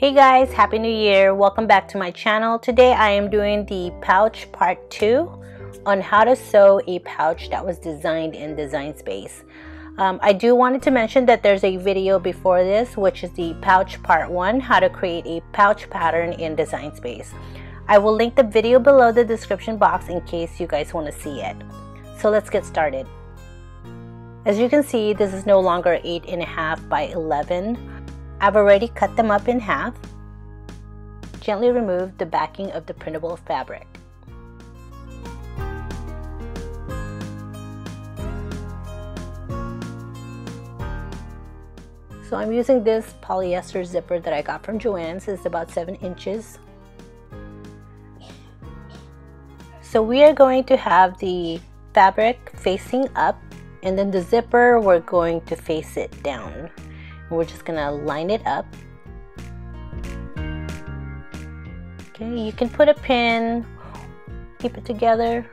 Hey guys, Happy New Year! Welcome back to my channel. Today I am doing the pouch part 2 on how to sew a pouch that was designed in Design Space. I do wanted to mention that there's a video before this, which is the pouch part 1, how to create a pouch pattern in Design Space. I will link the video below the description box in case you guys want to see it. So let's get started. As you can see, this is no longer 8.5 by 11. I've already cut them up in half. Gently remove the backing of the printable fabric. So I'm using this polyester zipper that I got from Joann's. It's about 7 inches. So we are going to have the fabric facing up, and then the zipper, we're going to face it down. We're just gonna line it up. Okay, you can put a pin, keep it together.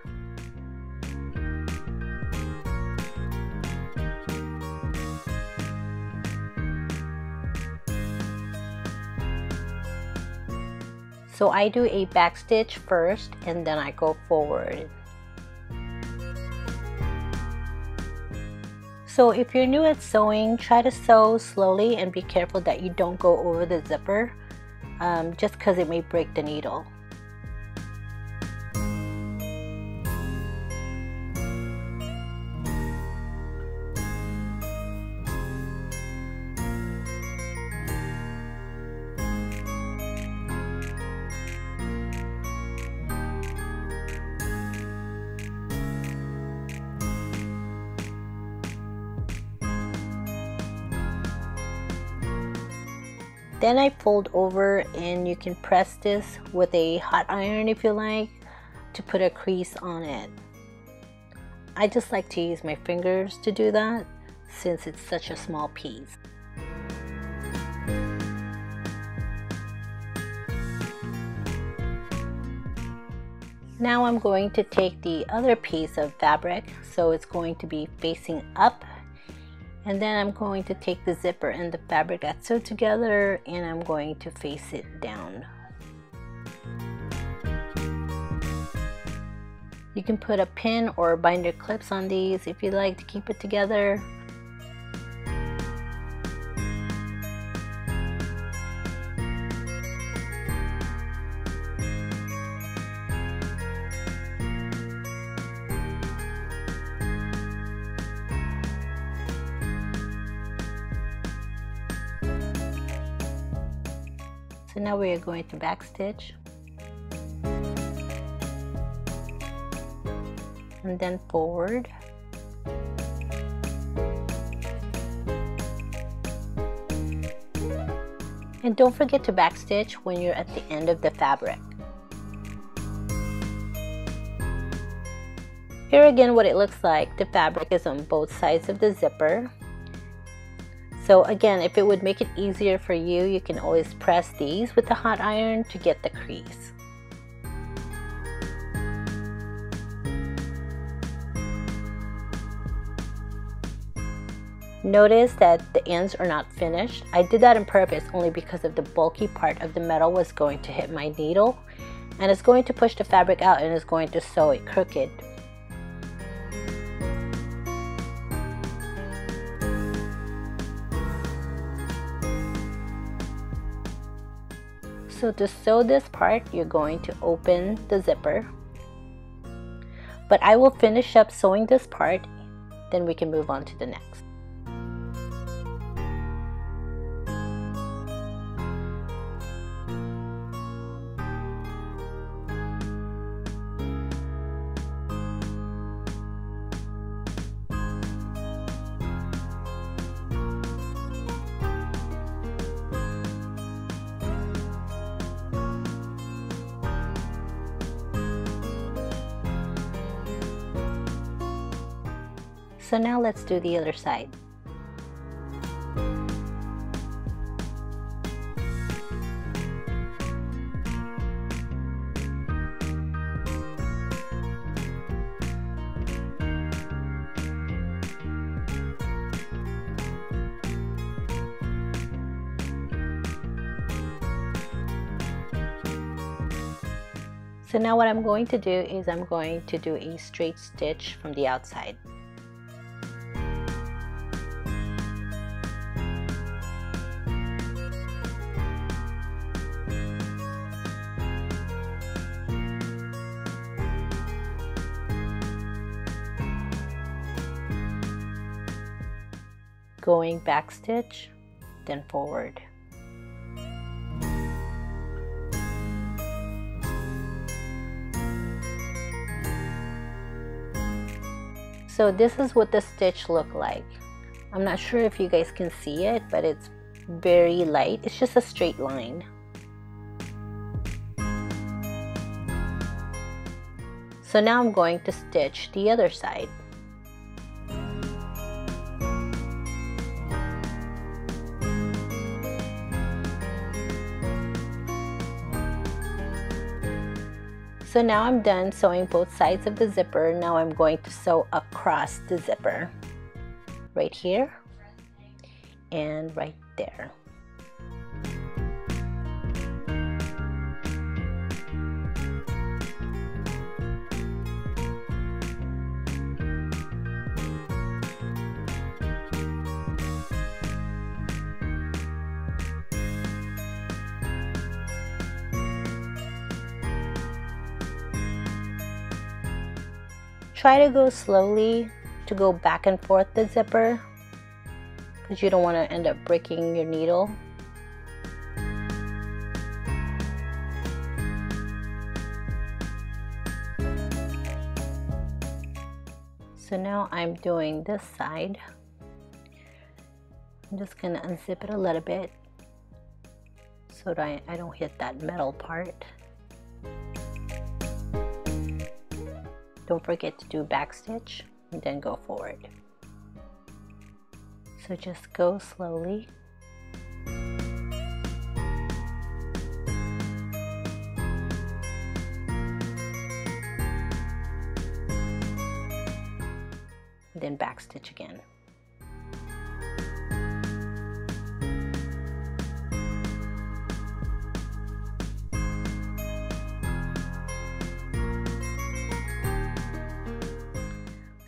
So I do a back stitch first and then I go forward. So if you're new at sewing, try to sew slowly and be careful that you don't go over the zipper, just because it may break the needle. Then I fold over, and you can press this with a hot iron if you like to put a crease on it. I just like to use my fingers to do that since it's such a small piece. Now I'm going to take the other piece of fabric, so it's going to be facing up. And then I'm going to take the zipper and the fabric that's sewed together, and I'm going to face it down. You can put a pin or binder clips on these if you like to keep it together. So now we are going to back stitch and then forward. And don't forget to back stitch when you're at the end of the fabric. Here again what it looks like. The fabric is on both sides of the zipper. So again, if it would make it easier for you, you can always press these with the hot iron to get the crease. Notice that the ends are not finished. I did that on purpose only because of the bulky part of the metal was going to hit my needle, and it's going to push the fabric out and it's going to sew it crooked. So to sew this part, you're going to open the zipper. But I will finish up sewing this part, then we can move on to the next. So now let's do the other side. So now what I'm going to do is I'm going to do a straight stitch from the outside. Going back stitch, then forward. So this is what the stitch look like. I'm not sure if you guys can see it, but it's very light. It's just a straight line. So now I'm going to stitch the other side. So now I'm done sewing both sides of the zipper. Now I'm going to sew across the zipper. Right here and right there. Try to go slowly to go back and forth the zipper because you don't want to end up breaking your needle. So now I'm doing this side. I'm just going to unzip it a little bit so that I don't hit that metal part. Don't forget to do back stitch and then go forward. So just go slowly. And then back stitch again.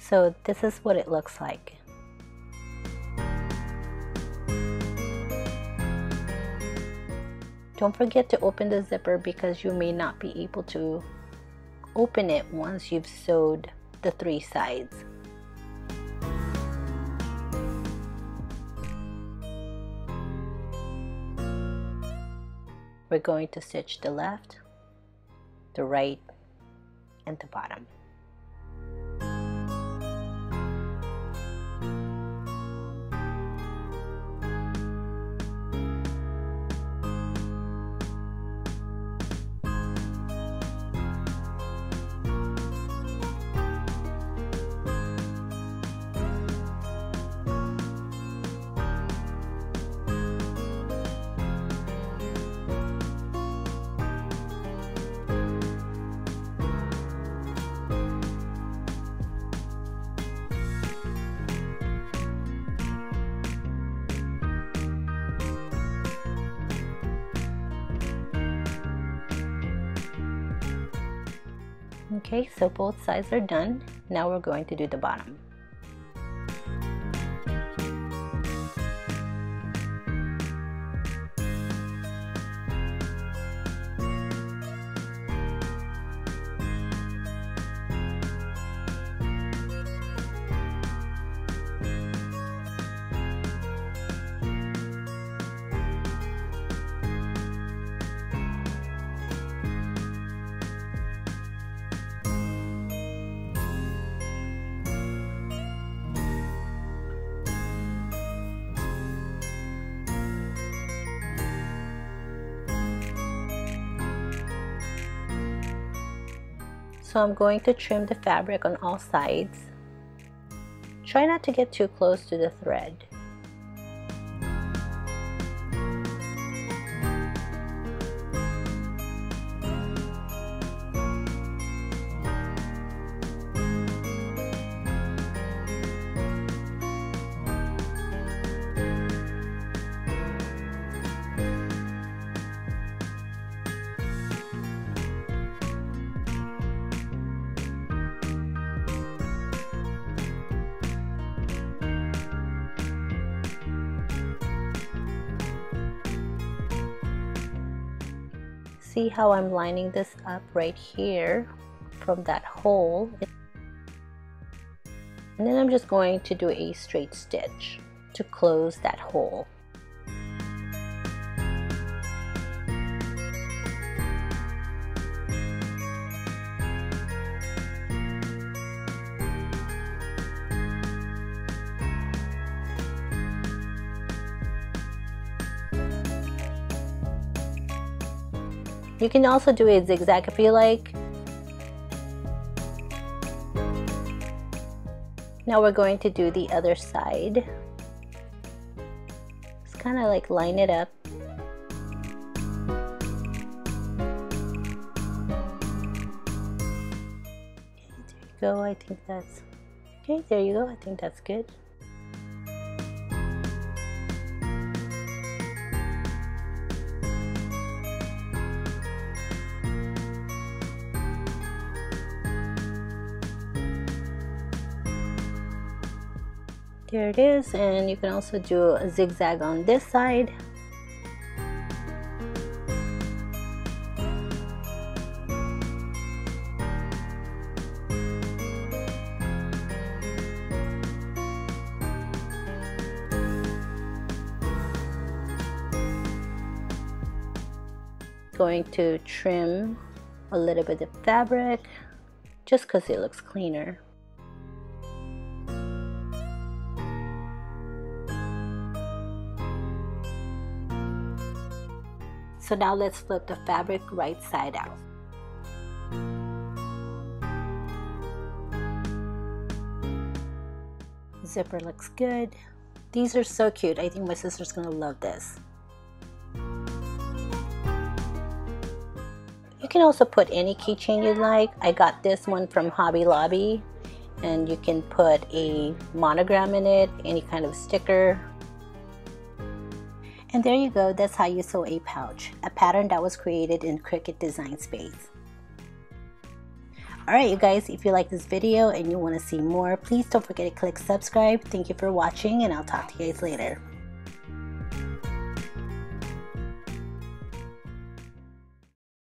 So this is what it looks like. Don't forget to open the zipper because you may not be able to open it once you've sewed the 3 sides. We're going to stitch the left, the right, and the bottom. Okay, so both sides are done. Now we're going to do the bottom. So I'm going to trim the fabric on all sides. Try not to get too close to the thread. See how I'm lining this up right here from that hole, and then I'm just going to do a straight stitch to close that hole. You can also do a zigzag if you like. Now we're going to do the other side. Just kind of like line it up. Okay, there you go. I think that's okay. There you go. I think that's good. There it is, and you can also do a zigzag on this side. Going to trim a little bit of fabric just because it looks cleaner. So now let's flip the fabric right side out. Zipper looks good. These are so cute. I think my sister's gonna love this. You can also put any keychain you like. I got this one from Hobby Lobby, and you can put a monogram in it, any kind of sticker. And there you go, that's how you sew a pouch, a pattern that was created in Cricut Design Space. Alright you guys, if you like this video and you want to see more, please don't forget to click subscribe. Thank you for watching, and I'll talk to you guys later.